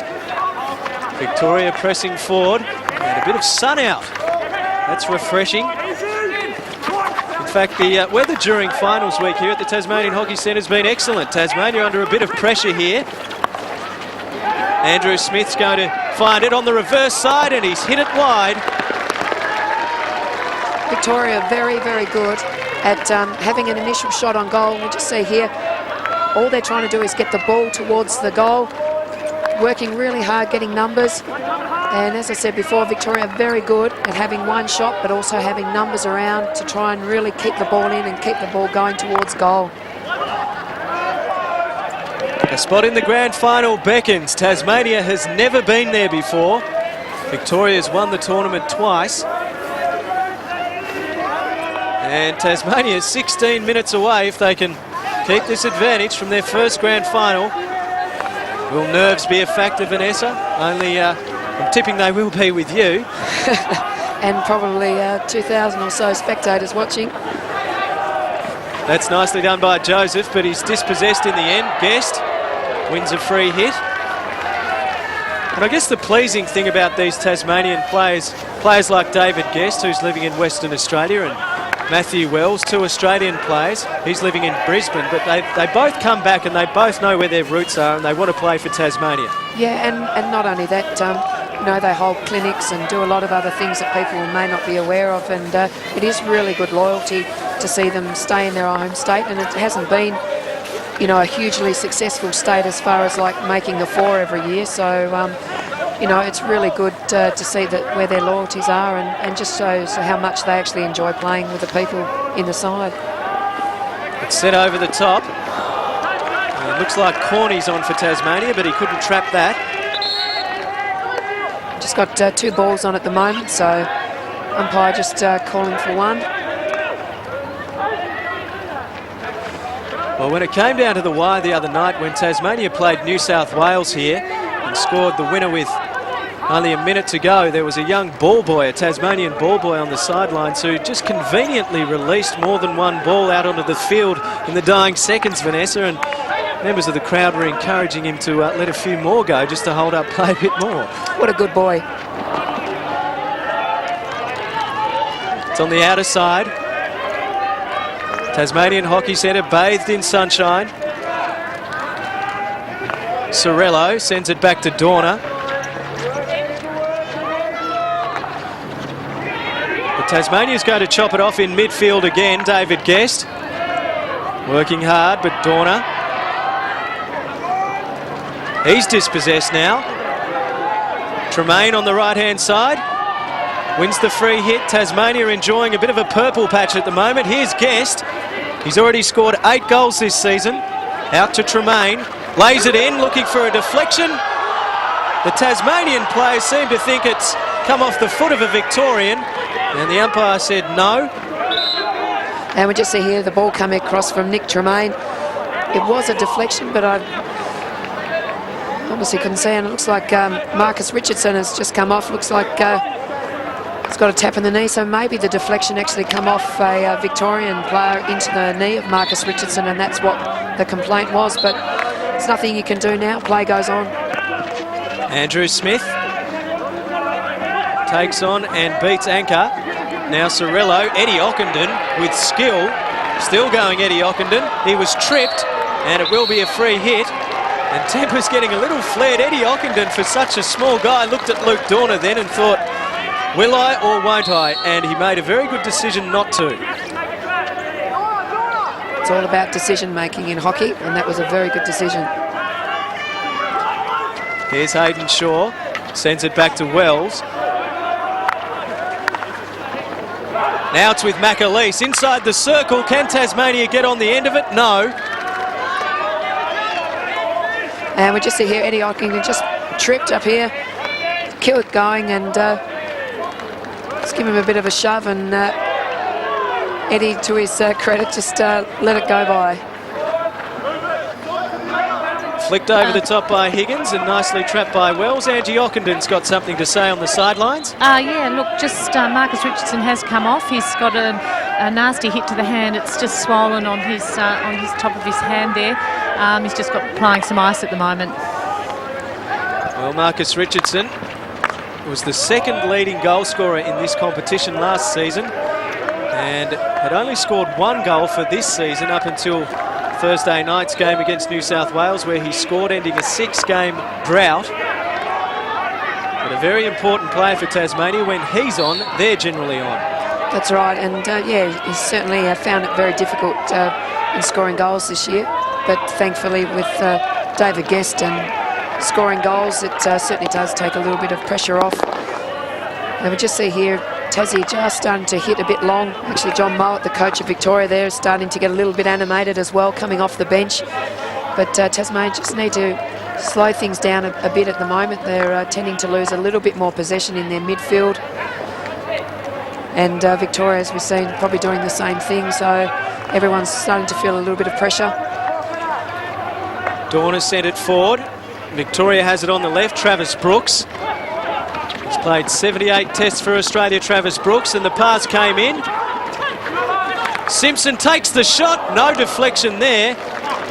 [SPEAKER 1] Victoria pressing forward, and a bit of sun out. That's refreshing. In fact, the weather during finals week here at the Tasmanian Hockey Centre has been excellent. Tasmania under a bit of pressure here. Andrew Smith's going to find it on the reverse side, and he's hit it wide.
[SPEAKER 3] Victoria very, very good at having an initial shot on goal. We just see here, all they're trying to do is get the ball towards the goal, working really hard, getting numbers. And as I said before, Victoria very good at having one shot, but also having numbers around to try and really keep the ball in and keep the ball going towards goal.
[SPEAKER 1] A spot in the grand final beckons. Tasmania has never been there before. Victoria's won the tournament twice. And Tasmania's 16 minutes away if they can keep this advantage from their first grand final. Will nerves be a factor, Vanessa? Only I'm tipping they will be with you.
[SPEAKER 3] And probably 2,000 or so spectators watching.
[SPEAKER 1] That's nicely done by Joseph, but he's dispossessed in the end. Guest wins a free hit. And I guess the pleasing thing about these Tasmanian players like David Guest, who's living in Western Australia, and Matthew Wells, two Australian players. He's living in Brisbane, but they both come back and they both know where their roots are and they want to play for Tasmania.
[SPEAKER 3] Yeah, and not only that, they hold clinics and do a lot of other things that people may not be aware of, and it is really good loyalty to see them stay in their home state, and it hasn't been, a hugely successful state as far as like making the 4 every year. So, it's really good to see that where their loyalties are, and just shows how much they actually enjoy playing with the people in the side.
[SPEAKER 1] It's set over the top. It looks like Corney's on for Tasmania, but he couldn't trap that.
[SPEAKER 3] Just got 2 balls on at the moment, so umpire just calling for 1.
[SPEAKER 1] Well, when it came down to the wire the other night, when Tasmania played New South Wales here and scored the winner with only a minute to go, there was a young ball boy, a Tasmanian ball boy on the sidelines, who just conveniently released more than 1 ball out onto the field in the dying seconds, Vanessa, and members of the crowd were encouraging him to let a few more go just to hold up play a bit more.
[SPEAKER 3] What a good boy.
[SPEAKER 1] It's on the outer side. Tasmanian Hockey Centre bathed in sunshine. Sorello sends it back to Dorner. But Tasmania's going to chop it off in midfield again. David Guest working hard, but Dorner, he's dispossessed now. Tremaine on the right-hand side wins the free hit. Tasmania enjoying a bit of a purple patch at the moment. Here's Guest. He's already scored 8 goals this season. Out to Tremaine. Lays it in, looking for a deflection. The Tasmanian players seem to think it's come off the foot of a Victorian, and the umpire said no.
[SPEAKER 3] And we just see here the ball coming across from Nick Tremaine. It was a deflection, but I obviously couldn't see, and it looks like Marcus Richardson has just come off. Looks like he's got a tap in the knee, so maybe the deflection actually come off a Victorian player into the knee of Marcus Richardson, and that's what the complaint was, but there's nothing you can do now. Play goes on.
[SPEAKER 1] Andrew Smith takes on and beats Anchor. Now Sorello, Eddie Ockenden with skill. Still going Eddie Ockenden. He was tripped, and it will be a free hit. And Temper's getting a little flared. Eddie Ockenden, for such a small guy, looked at Luke Dorner then and thought, will I or won't I? And he made a very good decision not to.
[SPEAKER 3] It's all about decision making in hockey, and that was a very good decision.
[SPEAKER 1] Here's Hayden Shaw, sends it back to Wells. Now it's with McAleese inside the circle. Can Tasmania get on the end of it? No.
[SPEAKER 3] And we just see here Eddie Ockenden just tripped up here, kept it going, and just give him a bit of a shove, and Eddie, to his credit, just let it go by.
[SPEAKER 1] Flicked over the top by Higgins and nicely trapped by Wells. Angie Ockenden's got something to say on the sidelines.
[SPEAKER 4] Yeah, look, just Marcus Richardson has come off. He's got a nasty hit to the hand. It's just swollen on his top of his hand there. He's just got applying some ice at the moment.
[SPEAKER 1] Well, Marcus Richardson was the 2nd leading goal scorer in this competition last season and had only scored 1 goal for this season up until Thursday night's game against New South Wales, where he scored, ending a 6-game drought. But a very important player for Tasmania. When he's on, they're generally on.
[SPEAKER 3] That's right, and yeah, he certainly found it very difficult in scoring goals this year. But thankfully, with David Guest and scoring goals, it certainly does take a little bit of pressure off. And we just see here Tassie just starting to hit a bit long. Actually, John Mowat, the coach of Victoria there, is starting to get a little bit animated as well, coming off the bench. But Tasmania just need to slow things down a bit at the moment. They're tending to lose a little bit more possession in their midfield. And Victoria, as we've seen, probably doing the same thing. So everyone's starting to feel a little bit of pressure.
[SPEAKER 1] Dorner sent it forward. Victoria has it on the left. Travis Brooks. He's played 78 tests for Australia, Travis Brooks, and the pass came in. Simpson takes the shot. No deflection there.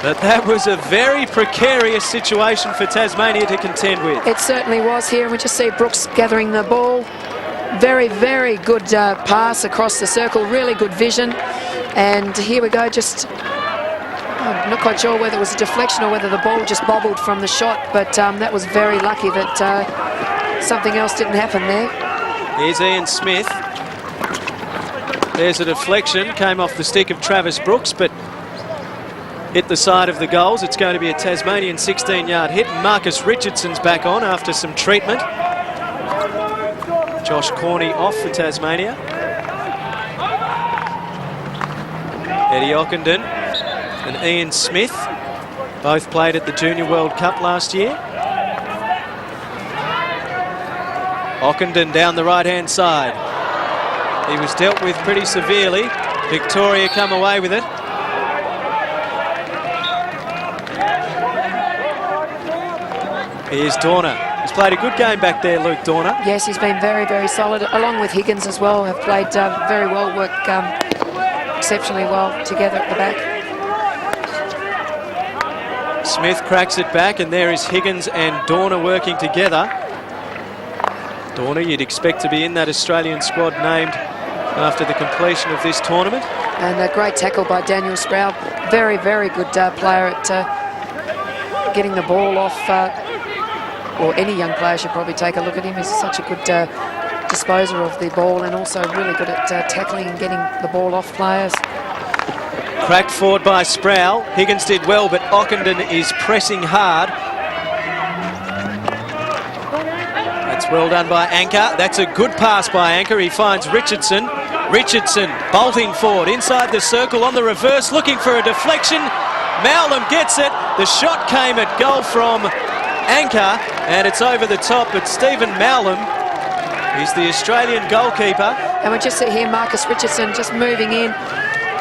[SPEAKER 1] But that was a very precarious situation for Tasmania to contend with.
[SPEAKER 3] It certainly was here. And we just see Brooks gathering the ball. Very, very good pass across the circle. Really good vision. And here we go, just... I'm not quite sure whether it was a deflection or whether the ball just bobbled from the shot, but that was very lucky that something else didn't happen there.
[SPEAKER 1] Here's Ian Smith. There's a deflection, came off the stick of Travis Brooks, but hit the side of the goals. It's going to be a Tasmanian 16-yard hit. Marcus Richardson's back on after some treatment. Josh Corney off for Tasmania. Eddie Ockenden and Ian Smith both played at the Junior World Cup last year. Ockenden down the right-hand side. He was dealt with pretty severely. Victoria come away with it. Here's Dorner. He's played a good game back there, Luke Dorner.
[SPEAKER 3] Yes, he's been very, very solid, along with Higgins as well, have played very well, work exceptionally well together at the back.
[SPEAKER 1] Smith cracks it back, and there is Higgins and Dorner working together. Dorner, you'd expect to be in that Australian squad named after the completion of this tournament.
[SPEAKER 3] And a great tackle by Daniel Sproul. Very, very good player at getting the ball off. Or any young player should probably take a look at him. He's such a good disposer of the ball, and also really good at tackling and getting the ball off players.
[SPEAKER 1] Cracked forward by Sproul. Higgins did well, but Ockenden is pressing hard. That's well done by Anker. That's a good pass by Anker. He finds Richardson. Richardson bolting forward inside the circle on the reverse, looking for a deflection. Mowlem gets it. The shot came at goal from Anker, and it's over the top, but Stephen Mowlem, he's the Australian goalkeeper.
[SPEAKER 3] And we just see here Marcus Richardson just moving in,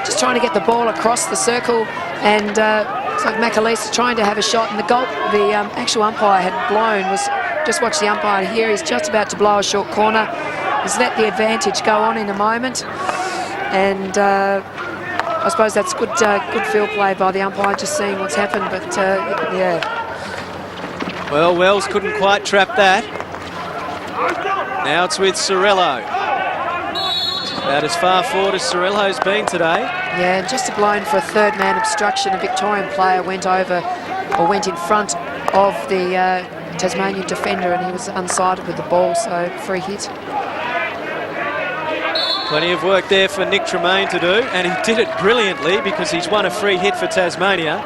[SPEAKER 3] just trying to get the ball across the circle, and it's like McAleese trying to have a shot, and the actual umpire had blown, just watch the umpire here, he's just about to blow a short corner. He's let the advantage go on in a moment, and I suppose that's good field play by the umpire, just seeing what's happened, but yeah.
[SPEAKER 1] Well, Wells couldn't quite trap that. Now it's with Sorello. About as far forward as Sorello's been today.
[SPEAKER 3] Yeah, and just a blown for a third man obstruction. A Victorian player went in front of the Tasmanian defender, and he was unsided with the ball, so free hit.
[SPEAKER 1] Plenty of work there for Nick Tremaine to do, and he did it brilliantly because he's won a free hit for Tasmania.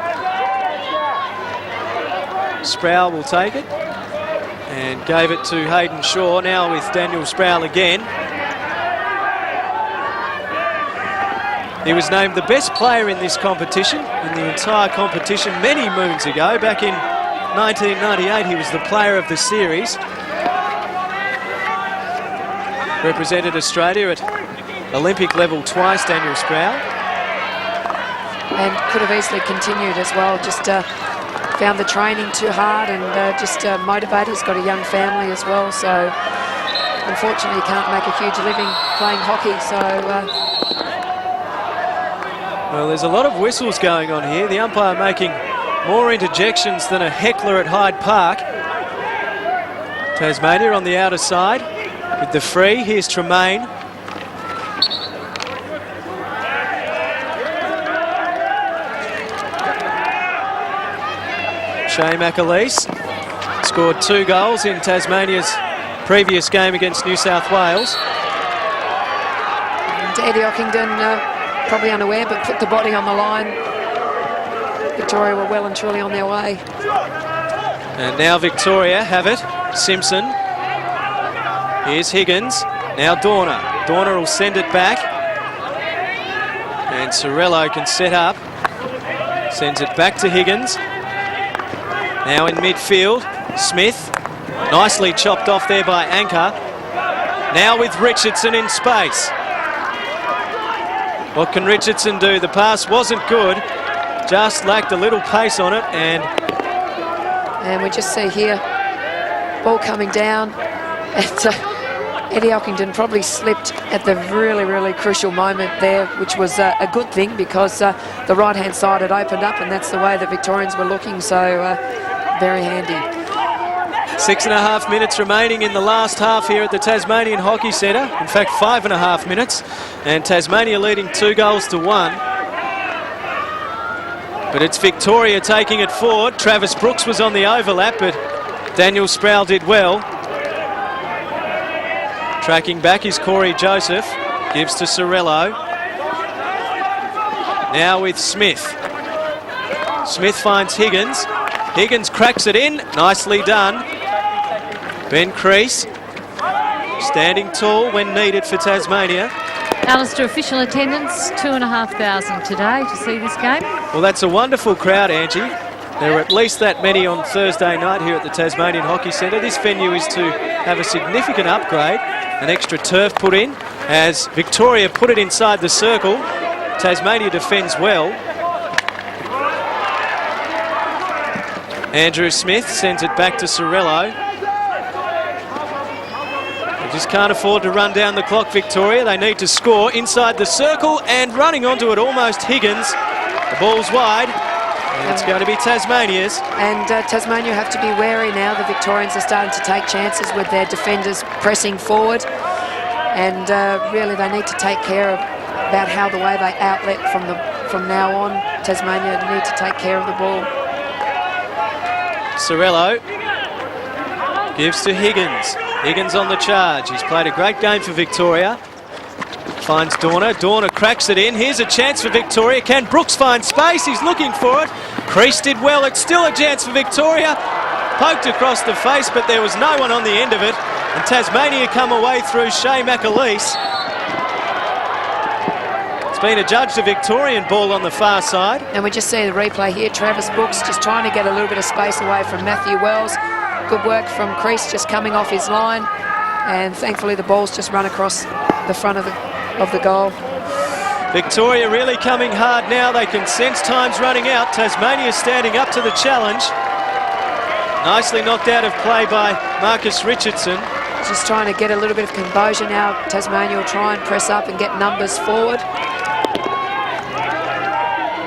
[SPEAKER 1] Sproul will take it and gave it to Hayden Shaw. Now with Daniel Sproul again. He was named the best player in this competition, in the entire competition, many moons ago. Back in 1998, he was the player of the series. Represented Australia at Olympic level twice, Daniel Sproul.
[SPEAKER 3] And could have easily continued as well, just found the training too hard and just motivated. He's got a young family as well, so unfortunately he can't make a huge living playing hockey, so...
[SPEAKER 1] Well, there's a lot of whistles going on here. The umpire making more interjections than a heckler at Hyde Park. Tasmania on the outer side with the free. Here's Tremaine. Shea McAleese scored 2 goals in Tasmania's previous game against New South Wales.
[SPEAKER 3] And Eddie Ockenden, probably unaware, but put the body on the line. Victoria were well and truly on their way.
[SPEAKER 1] And now Victoria have it. Simpson. Here's Higgins. Now Dorner. Dorner will send it back. And Sorello can set up. Sends it back to Higgins. Now in midfield, Smith. Nicely chopped off there by Anker. Now with Richardson in space. What can Richardson do? The pass wasn't good. Just lacked a little pace on it. And
[SPEAKER 3] we just see here, ball coming down. And Eddie Ockenden probably slipped at the really, really crucial moment there, which was a good thing because the right-hand side had opened up, and that's the way the Victorians were looking, so very handy.
[SPEAKER 1] 6.5 minutes remaining in the last half here at the Tasmanian Hockey Centre. In fact, 5.5 minutes, and Tasmania leading 2-1. But it's Victoria taking it forward. Travis Brooks was on the overlap, but Daniel Sproul did well. Tracking back is Corey Joseph. Gives to Sorello. Now with Smith. Smith finds Higgins. Higgins cracks it in. Nicely done. Ben Crease standing tall when needed for Tasmania.
[SPEAKER 4] Alistair, official attendance 2,500 today to see this game.
[SPEAKER 1] Well, that's a wonderful crowd, Angie. There were at least that many on Thursday night here at the Tasmanian Hockey Centre. This venue is to have a significant upgrade. An extra turf put in as Victoria put it inside the circle. Tasmania defends well. Andrew Smith sends it back to Sorello. They just can't afford to run down the clock, Victoria. They need to score inside the circle, and running onto it almost Higgins. The ball's wide, and it's going to be Tasmania's.
[SPEAKER 3] And Tasmania have to be wary now. The Victorians are starting to take chances with their defenders pressing forward. And really they need to take care of about how the way they outlet from now on. Tasmania need to take care of the ball.
[SPEAKER 1] Sorello gives to Higgins. Higgins on the charge. He's played a great game for Victoria. Finds Dorner. Dorner cracks it in. Here's a chance for Victoria. Can Brooks find space? He's looking for it. Crease did well. It's still a chance for Victoria. Poked across the face, but there was no one on the end of it. And Tasmania come away through Shea McAleese. It's been adjudged a Victorian ball on the far side.
[SPEAKER 3] And we just see the replay here. Travis Brooks just trying to get a little bit of space away from Matthew Wells. Good work from Crease just coming off his line. And thankfully the ball's just run across the front of the goal.
[SPEAKER 1] Victoria really coming hard now. They can sense time's running out. Tasmania standing up to the challenge. Nicely knocked out of play by Marcus Richardson.
[SPEAKER 3] Just trying to get a little bit of composure now. Tasmania will try and press up and get numbers forward.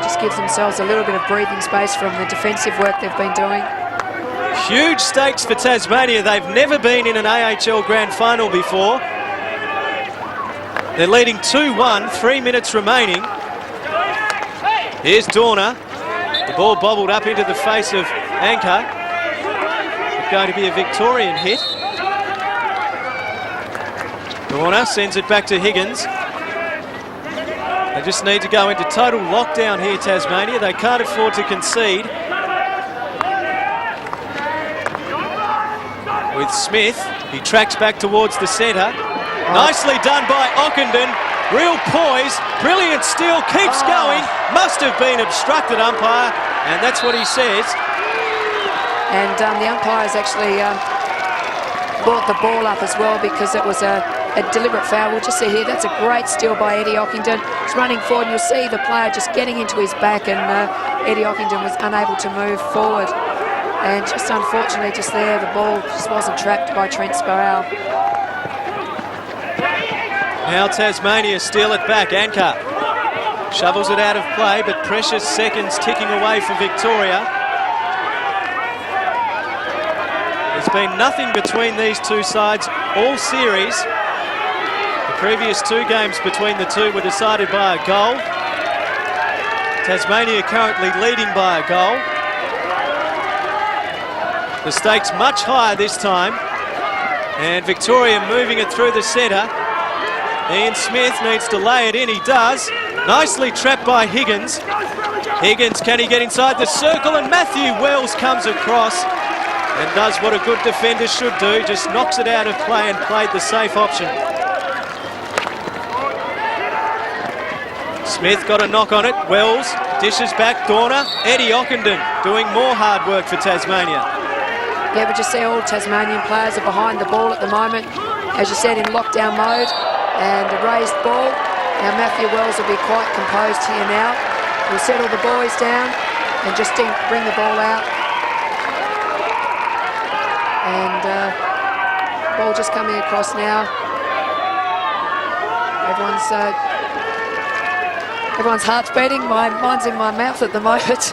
[SPEAKER 3] Just gives themselves a little bit of breathing space from the defensive work they've been doing.
[SPEAKER 1] Huge stakes for Tasmania. They've never been in an AHL Grand Final before. They're leading 2-1, 3 minutes remaining. Here's Dorner. The ball bobbled up into the face of Anchor. It's going to be a Victorian hit. Dorner sends it back to Higgins. They just need to go into total lockdown here, Tasmania. They can't afford to concede. With Smith, he tracks back towards the centre. Nicely done by Ockenden. Real poise, brilliant steal, keeps going. Must have been obstructed, umpire, and that's what he says.
[SPEAKER 3] And the umpires actually brought the ball up as well because it was a deliberate foul. We'll just see here, that's a great steal by Eddie Ockenden. He's running forward, and you'll see the player just getting into his back, and Eddie Ockenden was unable to move forward. And just unfortunately, just there, the ball just wasn't trapped by Trent Sparrow.
[SPEAKER 1] Now Tasmania steal it back. Anchor shovels it out of play, but precious seconds ticking away for Victoria. There's been nothing between these two sides all series. The previous two games between the two were decided by a goal. Tasmania currently leading by a goal. The stakes much higher this time. And Victoria moving it through the centre. Ian Smith needs to lay it in. He does. Nicely trapped by Higgins. Higgins, can he get inside the circle? And Matthew Wells comes across and does what a good defender should do. Just knocks it out of play and played the safe option. Smith got a knock on it. Wells dishes back. Dorner. Eddie Ockenden doing more hard work for Tasmania.
[SPEAKER 3] Yeah, but just see all Tasmanian players are behind the ball at the moment. As you said, in lockdown mode. And a raised ball. Now Matthew Wells will be quite composed here now. He'll settle the boys down and just bring the ball out. And ball just coming across now. Everyone's heart's beating. Mine's in my mouth at the moment.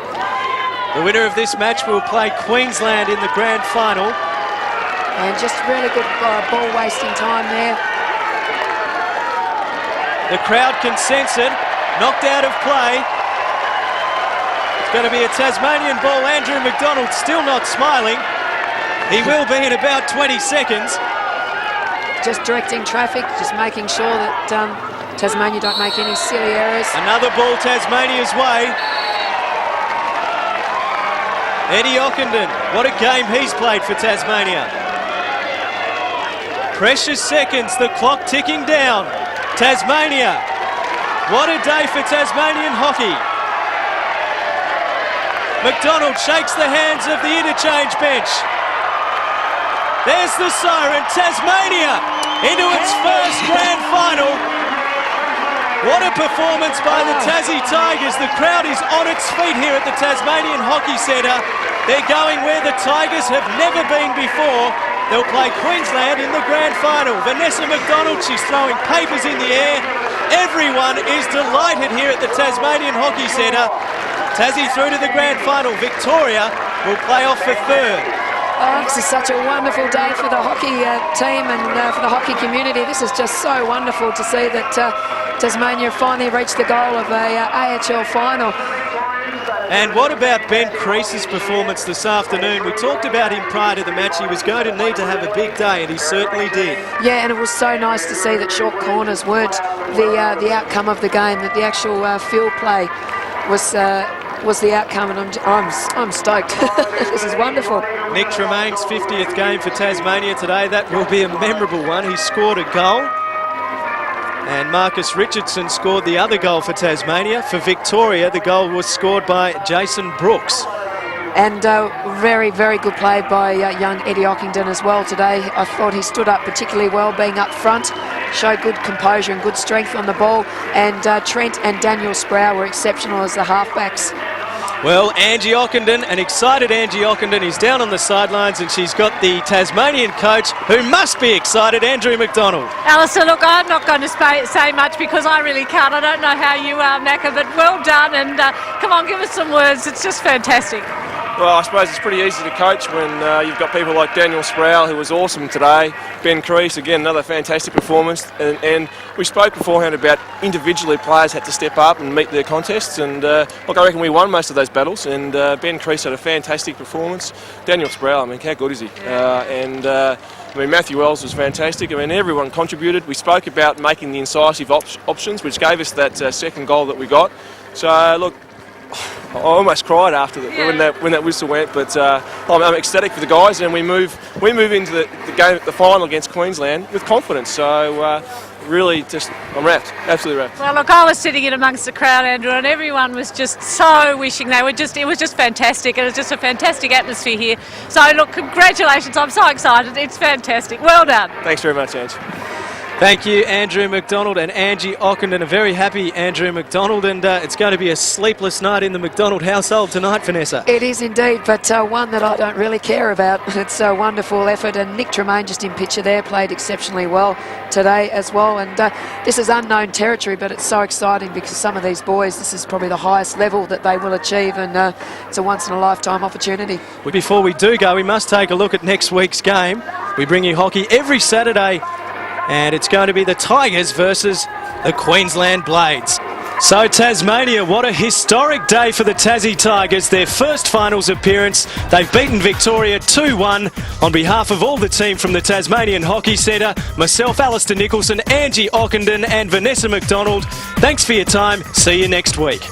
[SPEAKER 1] The winner of this match will play Queensland in the grand final.
[SPEAKER 3] And just really good ball wasting time there.
[SPEAKER 1] The crowd can sense it. Knocked out of play. It's going to be a Tasmanian ball. Andrew McDonald still not smiling. He will be in about 20 seconds.
[SPEAKER 3] just directing traffic, just making sure that Tasmania don't make any silly errors.
[SPEAKER 1] Another ball Tasmania's way. Eddie Ockenden, what a game he's played for Tasmania. Precious seconds, the clock ticking down. Tasmania, what a day for Tasmanian hockey. McDonald shakes the hands of the interchange bench. There's the siren, Tasmania into its first grand final. What a performance by the Tassie Tigers. The crowd is on its feet here at the Tasmanian Hockey Centre. They're going where the Tigers have never been before. They'll play Queensland in the grand final. Vanessa McDonald, she's throwing papers in the air. Everyone is delighted here at the Tasmanian Hockey Centre. Tassie through to the grand final. Victoria will play off for third.
[SPEAKER 3] Oh, this is such a wonderful day for the hockey team and for the hockey community. This is just so wonderful to see that Tasmania finally reached the goal of a AHL final.
[SPEAKER 1] And what about Ben Crease's performance this afternoon? We talked about him prior to the match. He was going to need to have a big day, and he certainly did.
[SPEAKER 3] Yeah, and it was so nice to see that short corners weren't the outcome of the game, that the actual field play was the outcome, and I'm stoked. This is wonderful.
[SPEAKER 1] Nick Tremaine's 50th game for Tasmania today. That will be a memorable one. He scored a goal. And Marcus Richardson scored the other goal for Tasmania. For Victoria, the goal was scored by Jason Brooks.
[SPEAKER 3] And very, very good play by young Eddie Ockenden as well today. I thought he stood up particularly well, being up front, showed good composure and good strength on the ball. And Trent and Daniel Sproul were exceptional as the halfbacks.
[SPEAKER 1] Well, Angie Ockenden, an excited Angie Ockenden, is down on the sidelines, and she's got the Tasmanian coach, who must be excited, Andrew McDonald.
[SPEAKER 4] Alistair, look, I'm not going to say much because I really can't. I don't know how you are, Macca, but well done, and come on, give us some words. It's just fantastic.
[SPEAKER 5] Well, I suppose it's pretty easy to coach when you've got people like Daniel Sproul, who was awesome today. Ben Crease, again, another fantastic performance. And we spoke beforehand about individually players had to step up and meet their contests. And look, I reckon we won most of those battles. And Ben Crease had a fantastic performance. Daniel Sproul, I mean, how good is he? I mean, Matthew Wells was fantastic. I mean, everyone contributed. We spoke about making the incisive options, which gave us that second goal that we got. So, look, I almost cried after when that whistle went, but I'm ecstatic for the guys, and we move into the game, the final against Queensland with confidence. So really, I'm wrapped, absolutely wrapped.
[SPEAKER 4] Well, look, I was sitting in amongst the crowd, Andrew, and everyone was just so wishing it was just fantastic, and it's just a fantastic atmosphere here. So look, congratulations! I'm so excited. It's fantastic. Well done.
[SPEAKER 5] Thanks very much, Ange.
[SPEAKER 1] Thank you, Andrew McDonald and Angie Ockenden. A very happy Andrew McDonald, and it's going to be a sleepless night in the McDonald household tonight, Vanessa.
[SPEAKER 3] It is indeed, but one that I don't really care about. It's a wonderful effort, and Nick Tremaine, just in picture there, played exceptionally well today as well. And this is unknown territory, but it's so exciting because some of these boys, this is probably the highest level that they will achieve, and it's a once-in-a-lifetime opportunity.
[SPEAKER 1] Before we do go, we must take a look at next week's game. We bring you hockey every Saturday, and it's going to be the Tigers versus the Queensland Blades. So Tasmania, what a historic day for the Tassie Tigers. Their first finals appearance. They've beaten Victoria 2-1. On behalf of all the team from the Tasmanian Hockey Centre, myself, Alistair Nicholson, Angie Ockenden and Vanessa McDonald, thanks for your time. See you next week.